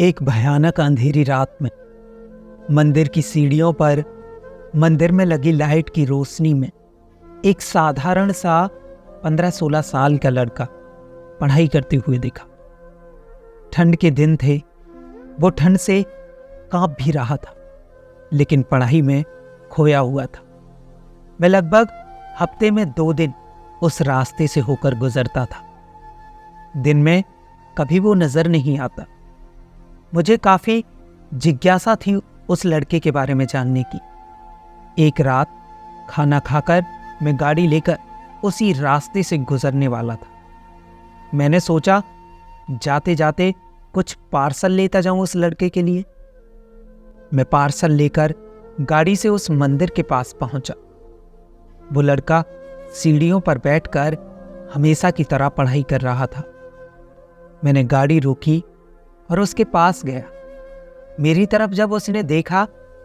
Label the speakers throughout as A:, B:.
A: एक भयानक अंधेरी रात में मंदिर की सीढ़ियों पर मंदिर में लगी लाइट की रोशनी में एक साधारण सा 15-16 साल का लड़का पढ़ाई करते हुए दिखा। ठंड के दिन थे, वो ठंड से कांप भी रहा था, लेकिन पढ़ाई में खोया हुआ था। मैं लगभग हफ्ते में 2 दिन उस रास्ते से होकर गुजरता था। दिन में कभी वो नजर नहीं आता। मुझे काफी जिज्ञासा थी उस लड़के के बारे में जानने की। एक रात खाना खाकर मैं गाड़ी लेकर उसी रास्ते से गुजरने वाला था। मैंने सोचा जाते जाते कुछ पार्सल लेता जाऊं उस लड़के के लिए। मैं पार्सल लेकर गाड़ी से उस मंदिर के पास पहुंचा। वो लड़का सीढ़ियों पर बैठकर हमेशा की तरह पढ़ाई कर रहा था। मैंने गाड़ी रोकी और उसके पास गया। मेरी तरफ जब उसने देखा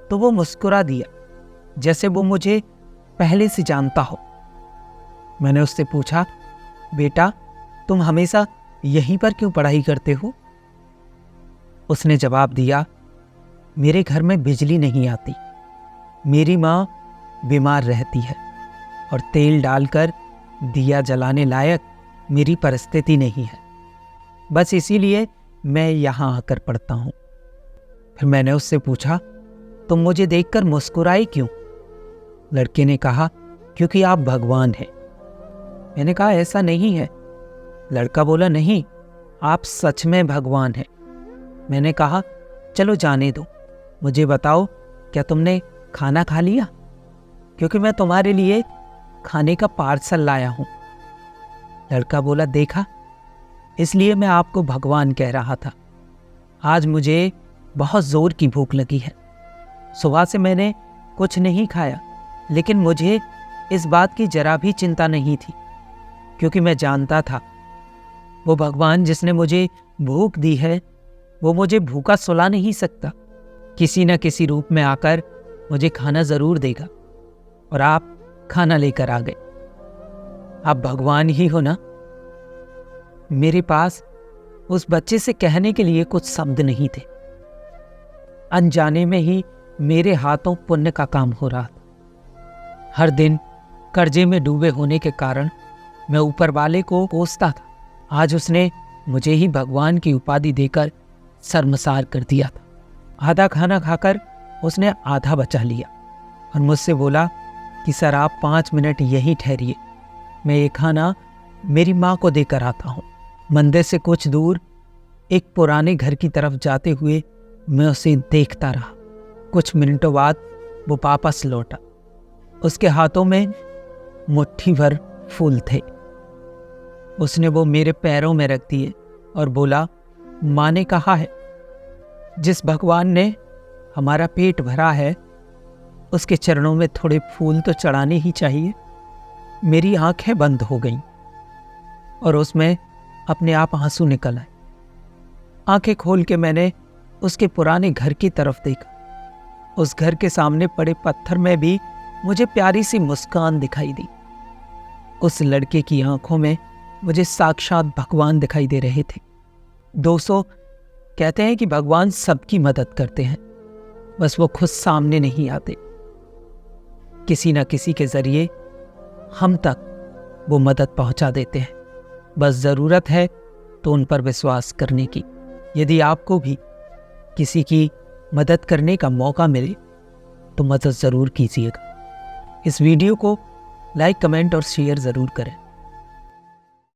A: तो वो मुस्कुरा दिया, जैसे वो मुझे पहले से जानता हो। मैंने उससे पूछा, बेटा तुम हमेशा यहीं पर क्यों पढ़ाई करते हो? उसने जवाब दिया, मेरे घर में बिजली नहीं आती, मेरी माँ बीमार रहती है और तेल डालकर दिया जलाने लायक मेरी परिस्थिति नहीं है, बस इसीलिए मैं यहाँ आकर पढ़ता हूँ। फिर मैंने उससे पूछा, तुम मुझे देखकर मुस्कुराई क्यों? लड़के ने कहा, क्योंकि आप भगवान हैं। मैंने कहा, ऐसा नहीं है। लड़का बोला, नहीं, आप सच में भगवान हैं। मैंने कहा, चलो जाने दो, मुझे बताओ क्या तुमने खाना खा लिया? क्योंकि मैं तुम्हारे लिए खाने का पार्सल लाया हूं। लड़का बोला, देखा, इसलिए मैं आपको भगवान कह रहा था। आज मुझे बहुत जोर की भूख लगी है। सुबह से मैंने कुछ नहीं खाया, लेकिन मुझे इस बात की जरा भी चिंता नहीं थी, क्योंकि मैं जानता था वो भगवान जिसने मुझे भूख दी है, वो मुझे भूखा सुला नहीं सकता। किसी न किसी रूप में आकर मुझे खाना जरूर देगा। और आप खाना लेकर आ गए। आप भगवान ही हो ना? मेरे पास उस बच्चे से कहने के लिए कुछ शब्द नहीं थे। अनजाने में ही मेरे हाथों पुण्य का काम हो रहा था। हर दिन कर्जे में डूबे होने के कारण मैं ऊपर वाले को कोसता था। आज उसने मुझे ही भगवान की उपाधि देकर शर्मसार कर दिया था। आधा खाना खाकर उसने आधा बचा लिया और मुझसे बोला कि सर आप 5 मिनट यहीं ठहरिए, मैं ये खाना मेरी माँ को देकर आता हूँ। मंदिर से कुछ दूर एक पुराने घर की तरफ जाते हुए मैं उसे देखता रहा। कुछ मिनटों बाद वो वापस लौटा। उसके हाथों में मुट्ठी भर फूल थे। उसने वो मेरे पैरों में रख दिए और बोला, माँ ने कहा है जिस भगवान ने हमारा पेट भरा है उसके चरणों में थोड़े फूल तो चढ़ाने ही चाहिए। मेरी आंखें बंद हो गईं और उसमें अपने आप आंसू निकल आए। आंखें खोल के मैंने उसके पुराने घर की तरफ देखा। उस घर के सामने पड़े पत्थर में भी मुझे प्यारी सी मुस्कान दिखाई दी। उस लड़के की आंखों में मुझे साक्षात भगवान दिखाई दे रहे थे। दोस्तों, कहते हैं कि भगवान सबकी मदद करते हैं, बस वो खुद सामने नहीं आते। किसी न किसी के जरिए हम तक वो मदद पहुंचा देते हैं। बस जरूरत है तो उन पर विश्वास करने की। यदि आपको भी किसी की मदद करने का मौका मिले तो मदद जरूर कीजिएगा। इस वीडियो को लाइक, कमेंट और शेयर जरूर करें।